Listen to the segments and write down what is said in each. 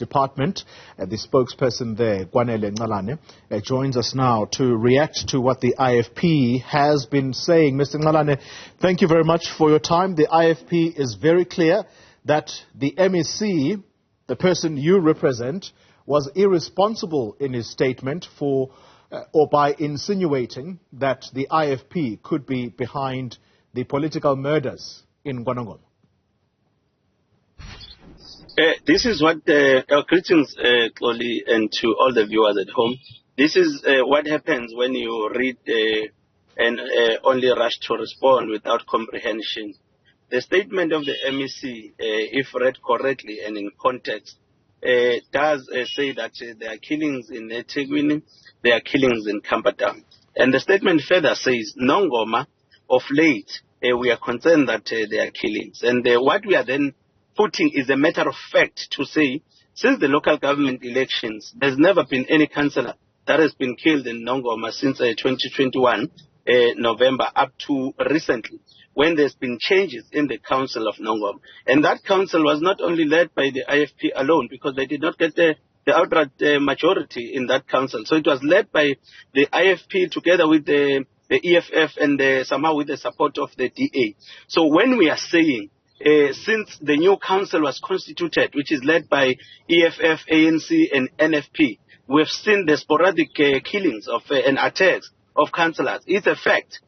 Department, the spokesperson there, Kwanele Ncalane, joins us now to react to what the IFP has been saying. Mr. Ncalane, thank you very much for your time. The IFP is very clear that the MEC, the person you represent, was irresponsible in his statement for or by insinuating that the IFP could be behind the political murders in Nongoma. This is what, greetings, Xoli, and to all the viewers at home. This is what happens when you read and only rush to respond without comprehension. The statement of the MEC, if read correctly and in context, does say that there are killings in eThekwini, there are killings in Camperdown. And the statement further says, Nongoma, of late, we are concerned that there are killings. And what we are then putting is a matter of fact to say, since the local government elections, there's never been any councillor that has been killed in Nongoma since 2021, November, up to recently, when there's been changes in the council of Nongoma. And that council was not only led by the IFP alone, because they did not get the outright majority in that council. So it was led by the IFP together with the EFF and somehow with the support of the DA. So when we are saying, since the new council was constituted, which is led by EFF, ANC and NFP, we've seen the sporadic killings of and attacks of councillors. It's a fact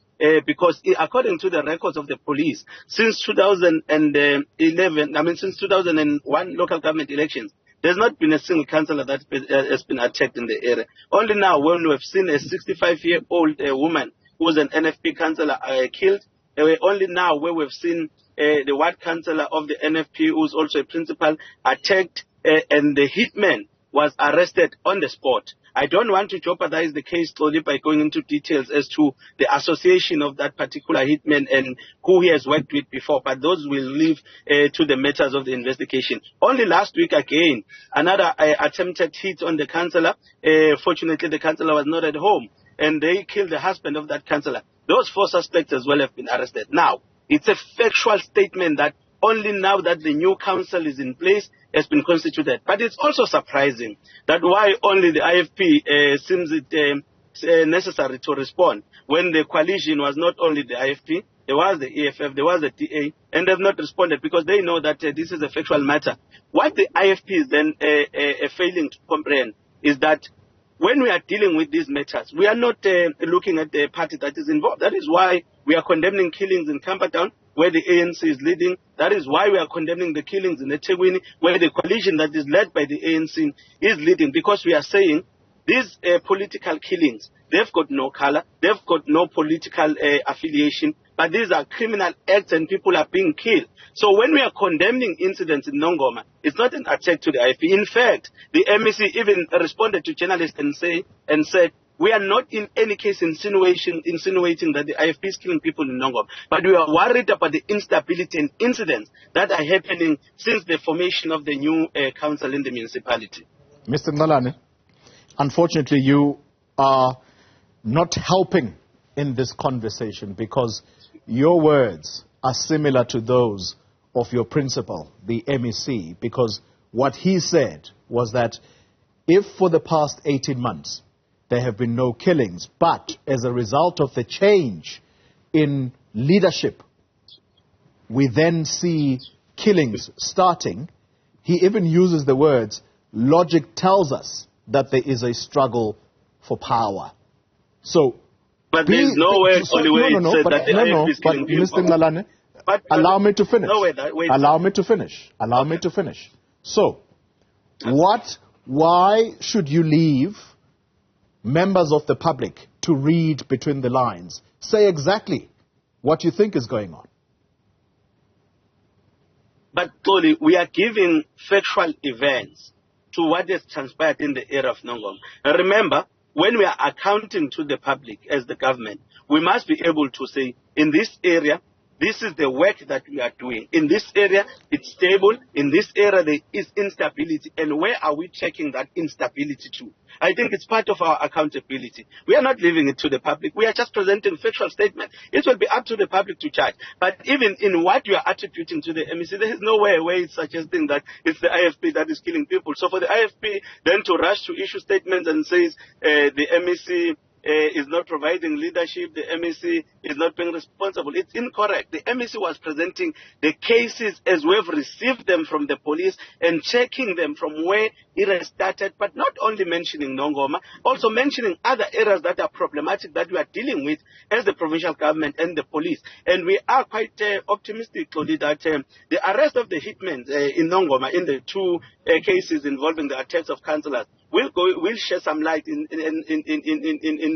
because according to the records of the police, since 2011, since 2001 local government elections, there's not been a single councillor that has been attacked in the area. Only now when we've seen a 65-year-old woman who was an NFP councillor killed, only now where we've seen the ward councillor of the NFP, who's also a principal, attacked, and the hitman was arrested on the spot. I don't want to jeopardize the case slowly by going into details as to the association of that particular hitman and who he has worked with before, but those will leave to the matters of the investigation. Only last week again, another attempted hit on the councillor. Fortunately, the councillor was not at home, and they killed the husband of that councillor. Those 4 suspects as well have been arrested. Now, it's a factual statement that only now that the new council is in place has been constituted. But it's also surprising that why only the IFP seems it necessary to respond when the coalition was not only the IFP, there was the EFF, there was the DA, and they've not responded because they know that this is a factual matter. What the IFP is then failing to comprehend is that when we are dealing with these matters, we are not looking at the party that is involved. That is why we are condemning killings in Camperdown, where the ANC is leading. That is why we are condemning the killings in eThekwini, where the coalition that is led by the ANC is leading. Because we are saying these political killings, they've got no color, they've got no political affiliation, but these are criminal acts and people are being killed. So when we are condemning incidents in Nongoma, it's not an attack to the IFP. In fact, the MEC even responded to journalists and said, we are not in any case insinuating that the IFP is killing people in Nongoma, but we are worried about the instability and incidents that are happening since the formation of the new council in the municipality. Mr. Ncalane, unfortunately, you are not helping in this conversation because your words are similar to those of your principal, the MEC, because what he said was that if for the past 18 months there have been no killings, but as a result of the change in leadership, we then see killings starting, he even uses the words, logic tells us that there is a struggle for power. So, but there's no way that the IFP is killing people. Mr. Ncalane, allow me to finish. Allow me to finish. Allow me to finish. So, why should you leave members of the public to read between the lines? Say exactly what you think is going on. But Xoli, we are giving factual events to what has transpired in the area of Nongoma. And remember, when we are accounting to the public as the government, we must be able to say, in this area, this is the work that we are doing. In this area, it's stable. In this area, there is instability. And where are we checking that instability to? I think it's part of our accountability. We are not leaving it to the public. We are just presenting factual statements. It will be up to the public to judge. But even in what you are attributing to the MEC, there is no way it's suggesting that it's the IFP that is killing people. So for the IFP then to rush to issue statements and says the MEC is not providing leadership, the MEC is not being responsible. It's incorrect. The MEC was presenting the cases as we have received them from the police and checking them from where it has started, but not only mentioning Nongoma, also mentioning other areas that are problematic that we are dealing with as the provincial government and the police. And we are quite optimistic, Xoli, that the arrest of the hitmen in Nongoma in the two cases involving the attacks of councillors will shed some light in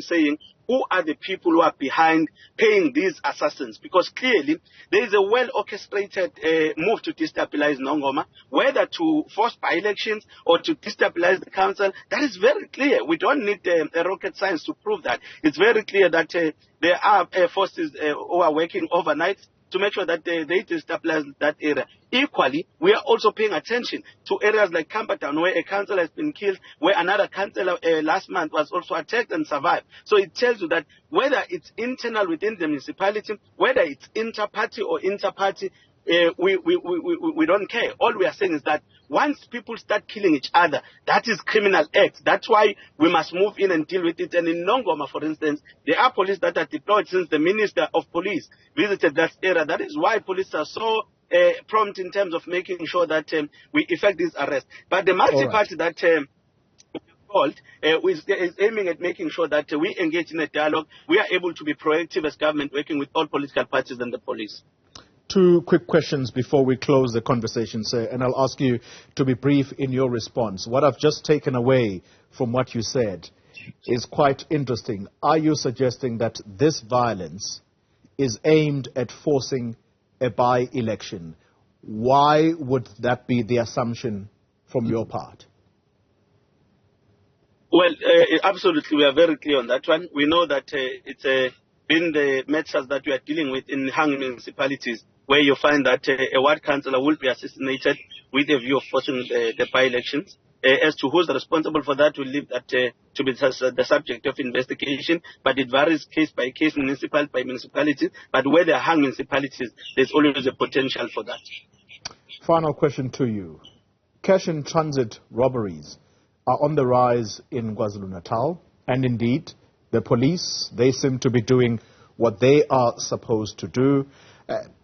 saying who are the people who are behind paying these assassins. Because clearly there is a well-orchestrated move to destabilize Nongoma, whether to force by-elections or to destabilize the council. That is very clear. We don't need rocket science to prove that. It's very clear that there are forces who are working overnight to make sure that they destabilize that area. Equally, we are also paying attention to areas like Campertown, where a councillor has been killed, where another councillor last month was also attacked and survived. So it tells you that whether it's internal within the municipality, whether it's inter-party or inter-party, we don't care. All we are saying is that once people start killing each other, that is criminal act. That's why we must move in and deal with it. And in Nongoma, for instance, there are police that are deployed since the Minister of Police visited that area. That is why police are so prompt in terms of making sure that we effect this arrest. But the multi-party that is aiming at making sure that we engage in a dialogue. We are able to be proactive as government, working with all political parties and the police. Two quick questions before we close the conversation, sir, and I'll ask you to be brief in your response. What I've just taken away from what you said is quite interesting. Are you suggesting that this violence is aimed at forcing a by-election? Why would that be the assumption from your part? Well, absolutely, we are very clear on that one. We know that it's been the matters that we are dealing with in hung municipalities, where you find that a ward councillor will be assassinated with a view of forcing the by-elections. As to who's responsible for that, we'll leave that to be the subject of investigation, but it varies case by case, municipal by municipality. But where there are hung municipalities, there's always a potential for that. Final question to you. Cash in transit robberies are on the rise in KwaZulu-Natal, and indeed, the police, they seem to be doing what they are supposed to do.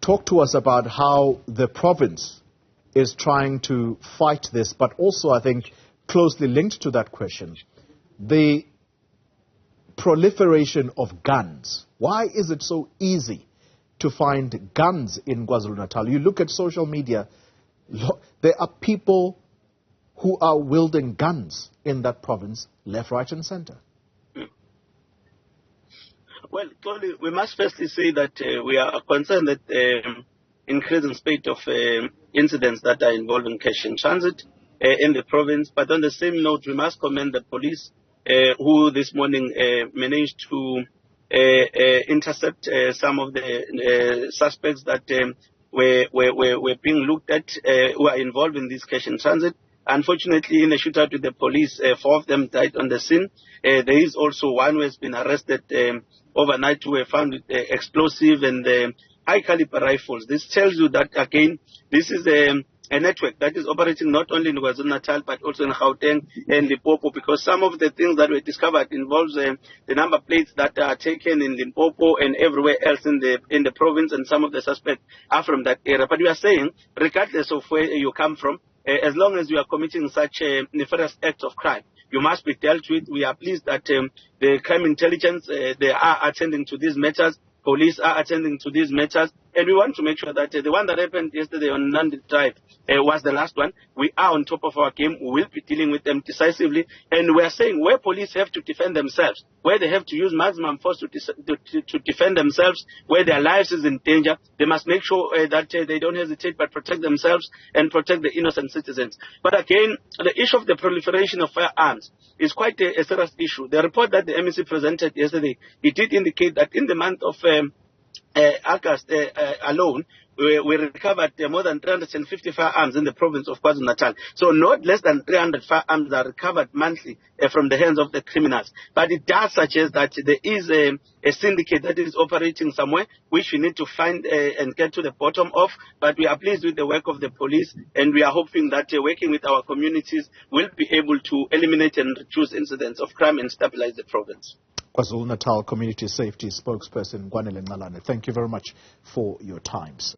Talk to us about how the province is trying to fight this, but also, I think, closely linked to that question, the proliferation of guns. Why is it so easy to find guns in KwaZulu-Natal? You look at social media, there are people who are wielding guns in that province, left, right, and center. Well, Xoli, we must firstly say that we are concerned that increasing spate of incidents that are involving cash in transit in the province. But on the same note, we must commend the police who this morning managed to intercept some of the suspects that were being looked at who are involved in this cash in transit. Unfortunately, in a shootout with the police, 4 of them died on the scene. There is also one who has been arrested overnight who were found with explosive and high-caliber rifles. This tells you that, again, this is a network that is operating not only in KwaZulu-Natal but also in Gauteng and Limpopo, because some of the things that were discovered involves the number plates that are taken in Limpopo and everywhere else in the province, and some of the suspects are from that area. But we are saying, regardless of where you come from, as long as you are committing such nefarious acts of crime, you must be dealt with. We are pleased that the crime intelligence, they are attending to these matters. Police are attending to these matters. And we want to make sure that the one that happened yesterday on Nandi Drive was the last one. We are on top of our game. We will be dealing with them decisively. And we are saying where police have to defend themselves, where they have to use maximum force to defend themselves, where their lives is in danger, they must make sure that they don't hesitate but protect themselves and protect the innocent citizens. But again, the issue of the proliferation of firearms is quite a serious issue. The report that the MEC presented yesterday, it did indicate that in the month of August alone, we recovered more than 350 firearms in the province of KwaZulu-Natal. So not less than 300 firearms are recovered monthly from the hands of the criminals. But it does suggest that there is a syndicate that is operating somewhere, which we need to find and get to the bottom of. But we are pleased with the work of the police, and we are hoping that working with our communities will be able to eliminate and reduce incidents of crime and stabilize the province. KwaZulu-Natal Community Safety Spokesperson Ncalane. Thank you very much for your times.